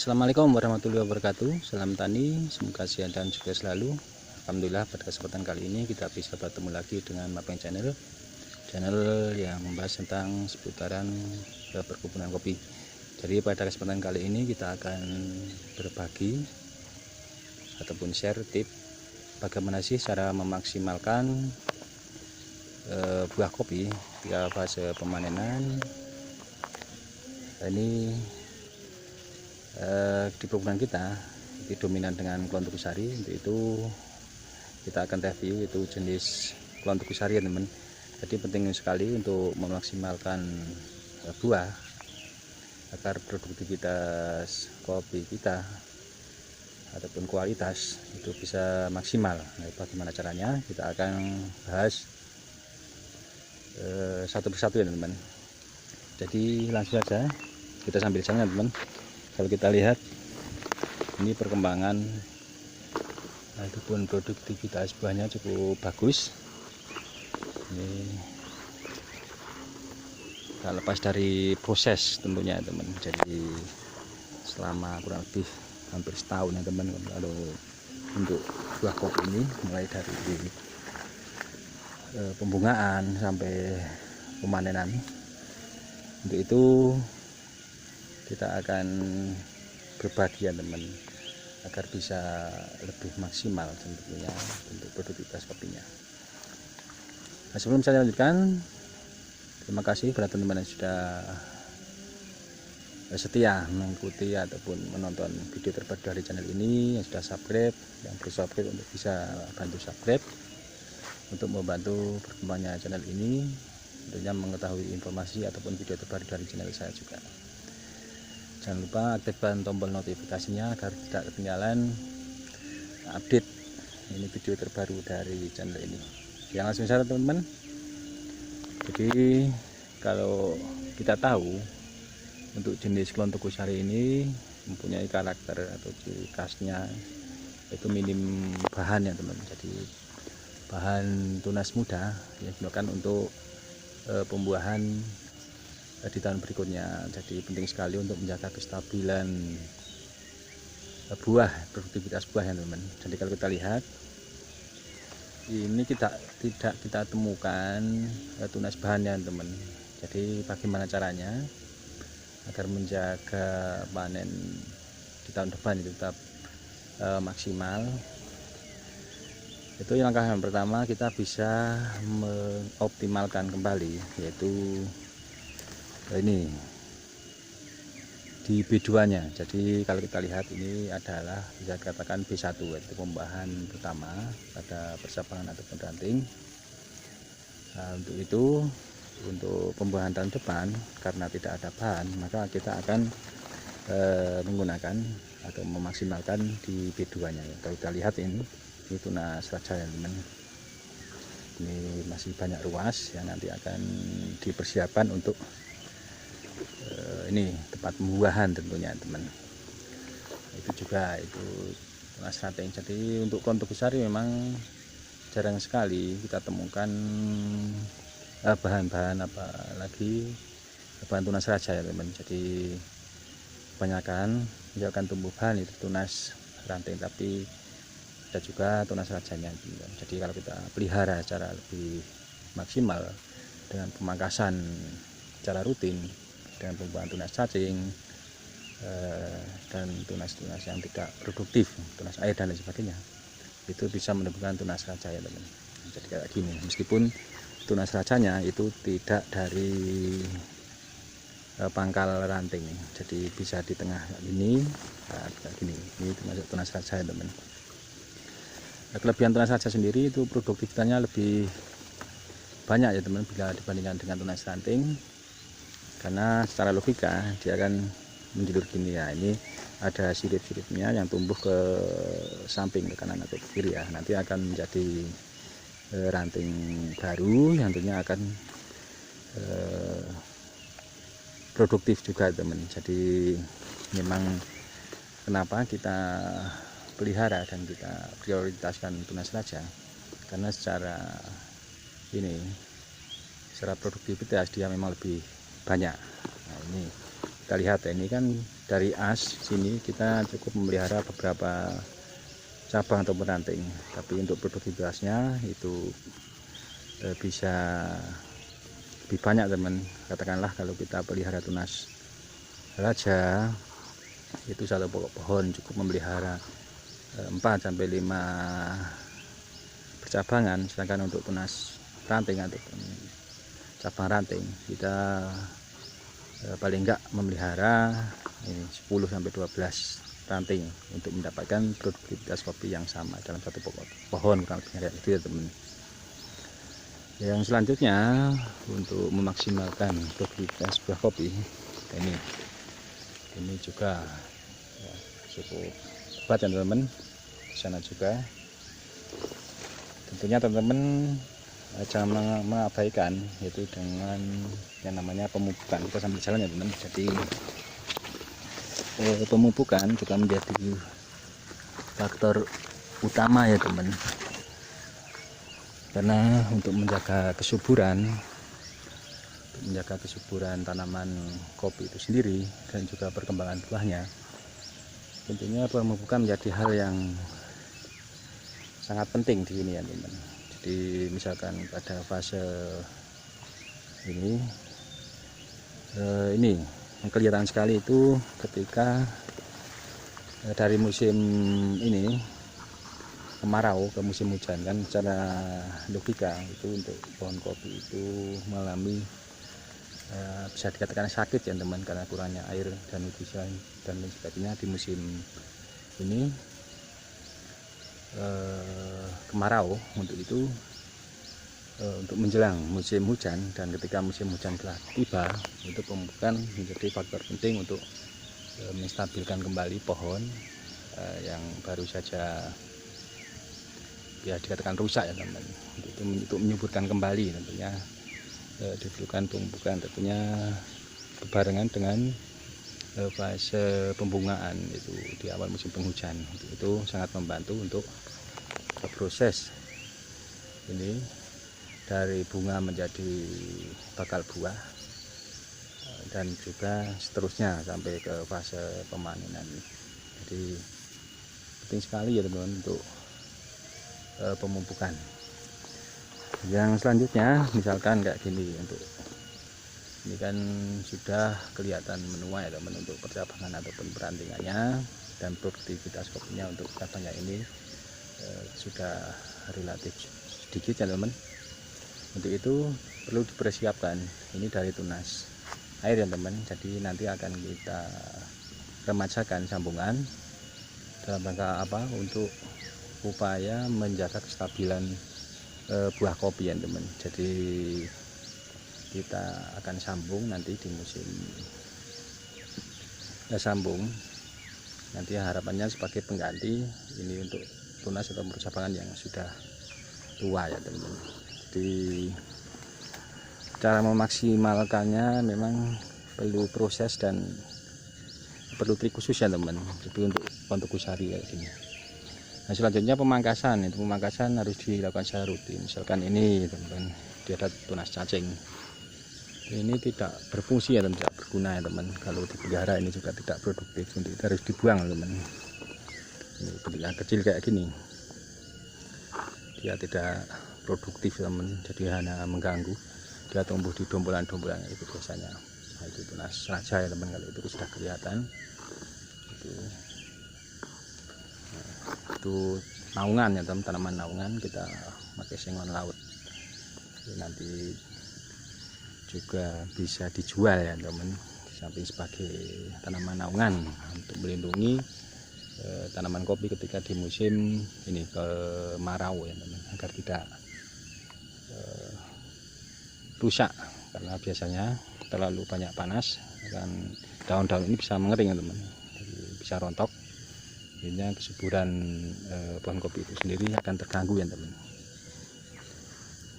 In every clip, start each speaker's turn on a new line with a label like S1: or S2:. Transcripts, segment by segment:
S1: Assalamualaikum warahmatullahi wabarakatuh. Salam tani, semoga sehat dan sukses selalu. Alhamdulillah pada kesempatan kali ini kita bisa bertemu lagi dengan Mapeng Channel yang membahas tentang seputaran perkebunan kopi. Jadi pada kesempatan kali ini kita akan berbagi ataupun share tip bagaimana sih cara memaksimalkan buah kopi pada fase pemanenan. Ini di perkebunan kita itu dominan dengan Kulon Tugasari. Untuk itu kita akan review itu jenis Kulon Tugasari ya teman. Jadi penting sekali untuk memaksimalkan buah agar produktivitas kopi kita ataupun kualitas itu bisa maksimal. Nah, bagaimana caranya kita akan bahas satu persatu ya teman. Jadi langsung saja kita sambil jalan teman. Kalau kita lihat ini perkembangan ataupun produktivitas buahnya cukup bagus. Ini tak lepas dari proses tentunya teman. Jadi selama kurang lebih hampir setahun ya teman, kalau untuk buah kopi ini mulai dari pembungaan sampai pemanenan. Untuk itu kita akan berbagi ya teman, agar bisa lebih maksimal tentunya untuk produktivitas kopinya. Nah, sebelum saya lanjutkan, terima kasih kepada teman-teman yang sudah setia mengikuti ataupun menonton video terbaru dari channel ini, yang sudah subscribe, yang belum subscribe untuk bisa bantu subscribe untuk membantu perkembangannya channel ini, tentunya mengetahui informasi ataupun video terbaru dari channel saya juga. Jangan lupa aktifkan tombol notifikasinya agar tidak ketinggalan update ini video terbaru dari channel ini. Yang langsung saja teman-teman. Jadi kalau kita tahu untuk jenis Kulon Tugasari ini mempunyai karakter atau ciri khasnya itu minim bahan ya teman. Jadi bahan tunas muda yang digunakan untuk pembuahan di tahun berikutnya. Jadi penting sekali untuk menjaga kestabilan buah, produktivitas buah ya teman. Jadi kalau kita lihat ini tidak kita temukan tunas bahan ya teman. Jadi bagaimana caranya agar menjaga panen di tahun depan itu tetap maksimal? Itu langkah yang pertama, kita bisa mengoptimalkan kembali, yaitu ini di B2 nya. Jadi kalau kita lihat ini adalah bisa dikatakan B1, yaitu pembuahan pertama pada persapangan ataupun ranting. Nah, untuk itu untuk pembuahan tahun depan karena tidak ada bahan, maka kita akan menggunakan atau memaksimalkan di B2 nya. Kalau kita lihat ini tunas raja ya teman. Ini masih banyak ruas yang nanti akan dipersiapkan untuk ini tempat pembuahan tentunya teman. Itu juga itu tunas ranting. Jadi untuk Kulon Tugasari memang jarang sekali kita temukan bahan-bahan apalagi bahan tunas raja ya teman. Jadi kebanyakan misalkan tumbuh bahan itu tunas ranting, tapi ada juga tunas rajanya teman. Jadi kalau kita pelihara secara lebih maksimal dengan pemangkasan secara rutin, dengan pembuahan tunas cacing dan tunas-tunas yang tidak produktif, tunas air dan lain sebagainya, itu bisa menemukan tunas raja ya teman. Jadi kayak gini, meskipun tunas rajanya itu tidak dari pangkal ranting, jadi bisa di tengah ini, kayak gini, ini termasuk tunas raja ya teman. Nah, kelebihan tunas raja sendiri itu produktivitasnya lebih banyak ya teman bila dibandingkan dengan tunas ranting, karena secara logika dia akan menjulur gini ya. Ini ada sirip-siripnya yang tumbuh ke samping, ke kanan atau ke kiri ya, nanti akan menjadi ranting baru yang tentunya akan produktif juga teman. Jadi memang kenapa kita pelihara dan kita prioritaskan tunas raja, karena secara produktivitas dia memang lebih banyak. Nah, ini kita lihat ya, ini kan dari as sini kita cukup memelihara beberapa cabang atau ranting, tapi untuk produktivitasnya itu bisa lebih banyak teman. Katakanlah kalau kita pelihara tunas raja itu satu pokok pohon cukup memelihara 4 sampai 5 percabangan, sedangkan untuk tunas ranting ataupun cabang ranting kita paling enggak memelihara 10 sampai 12 ranting untuk mendapatkan produktivitas kopi yang sama dalam satu pokok pohon, kurang lebih kayak gitu ya teman. Yang selanjutnya untuk memaksimalkan produktivitas buah kopi ini juga ya, cukup hebat ya teman-teman. Di sana juga tentunya teman-teman jangan mengabaikan yaitu dengan yang namanya pemupukan. Kita sambil jalan ya teman. Jadi pemupukan juga menjadi faktor utama ya teman, karena untuk menjaga kesuburan tanaman kopi itu sendiri dan juga perkembangan buahnya, tentunya pemupukan menjadi hal yang sangat penting di sini ya teman. Jadi misalkan pada fase ini yang kelihatan sekali itu ketika dari musim ini kemarau ke musim hujan, kan secara logika itu untuk pohon kopi itu mengalami bisa dikatakan sakit ya teman, karena kurangnya air dan nutrisi dan lain sebagainya di musim ini kemarau. Untuk itu untuk menjelang musim hujan dan ketika musim hujan telah tiba, itu pemupukan menjadi faktor penting untuk menstabilkan kembali pohon yang baru saja ya dikatakan rusak ya teman. Untuk menyuburkan kembali tentunya diperlukan pemupukan, tentunya berbarengan dengan fase pembungaan itu di awal musim penghujan. Itu sangat membantu untuk proses ini dari bunga menjadi bakal buah dan juga seterusnya sampai ke fase pemanenan. Jadi penting sekali ya teman-teman untuk pemupukan. Yang selanjutnya misalkan kayak gini, untuk ini kan sudah kelihatan menua ya teman untuk percabangan ataupun perantingannya, dan produktivitas kopinya untuk cabangnya ini sudah relatif sedikit ya teman. Untuk itu perlu dipersiapkan ini dari tunas air ya teman. Jadi nanti akan kita remajakan sambungan dalam rangka apa, untuk upaya menjaga kestabilan buah kopi ya teman. Jadi kita akan sambung nanti di musim sambung nanti, harapannya sebagai pengganti ini untuk tunas atau percabangan yang sudah tua ya teman. Jadi cara memaksimalkannya memang perlu proses dan perlu trik khusus ya teman. Jadi untuk kusari kayak gini. Nah selanjutnya pemangkasan. Itu pemangkasan harus dilakukan secara rutin. Misalkan ini teman, dia ada tunas cacing, ini tidak berfungsi ya teman, tidak berguna ya teman. Kalau dipelihara ini juga tidak produktif, untuk itu harus dibuang teman. Ini bentuknya kecil kayak gini, dia tidak produktif teman, jadi hanya mengganggu. Dia tumbuh di dombolan-dombolan itu biasanya. Nah, itu tunas raja ya teman, kalau itu sudah kelihatan itu. Nah, itu naungan ya teman, tanaman naungan kita pakai sengon laut. Jadi nanti juga bisa dijual ya teman, di samping sebagai tanaman naungan untuk melindungi tanaman kopi ketika di musim ini kemarau ya teman, agar tidak rusak, karena biasanya terlalu banyak panas akan daun-daun ini bisa mengering ya teman, jadi bisa rontok. Akhirnya kesuburan pohon kopi itu sendiri akan terganggu ya teman.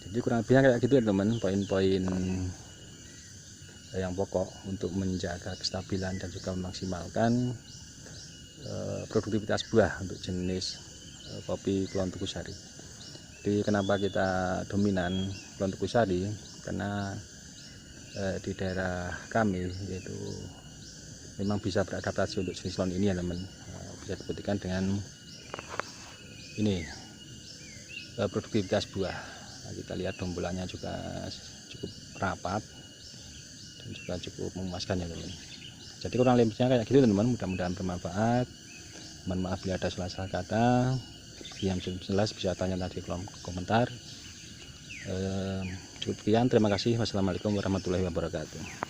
S1: Jadi kurang lebih kayak gitu ya teman, poin-poin yang pokok untuk menjaga kestabilan dan juga memaksimalkan produktivitas buah untuk jenis kopi Kulon Tukusari. Jadi kenapa kita dominan Kulon Tukusari, karena di daerah kami yaitu memang bisa beradaptasi untuk jenis lawn ini ya teman. Bisa dibuktikan dengan ini produktivitas buah. Nah, kita lihat dombolannya juga cukup rapat dan juga cukup memuaskan ya teman. Jadi kurang lebihnya kayak gitu teman, mudah-mudahan bermanfaat. Mohon maaf bila ada salah kata, yang jelas bisa tanya tadi di kolom komentar. Cukup sekian, terima kasih. Wassalamualaikum warahmatullahi wabarakatuh.